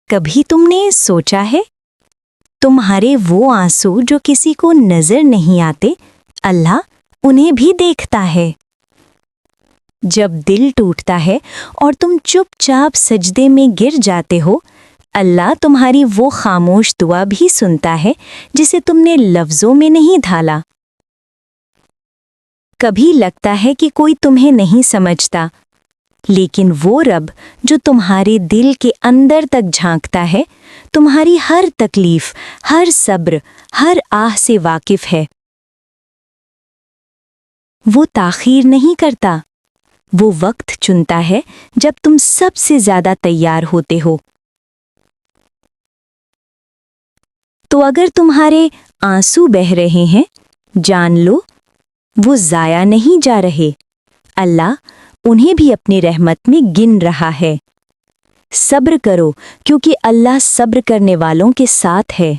کبھی تم نے سوچا ہے تمہارے وہ آنسو جو کسی کو نظر نہیں آتے اللہ انہیں بھی دیکھتا ہے۔ جب دل ٹوٹتا ہے اور تم چپ چاپ سجدے میں گر جاتے ہو اللہ تمہاری وہ خاموش دعا بھی سنتا ہے جسے تم نے لفظوں میں نہیں ڈھالا۔ کبھی لگتا ہے کہ کوئی تمہیں نہیں سمجھتا لیکن وہ رب جو تمہارے دل کے اندر تک جھانکتا ہے تمہاری ہر تکلیف، ہر صبر، ہر آہ سے واقف ہے۔ وہ تاخیر نہیں کرتا، وہ وقت چنتا ہے جب تم سب سے زیادہ تیار ہوتے ہو۔ تو اگر تمہارے آنسو بہہ رہے ہیں جان لو وہ ضائع نہیں جا رہے، اللہ انہیں بھی اپنی رحمت میں گن رہا ہے۔ صبر کرو کیونکہ اللہ صبر کرنے والوں کے ساتھ ہے۔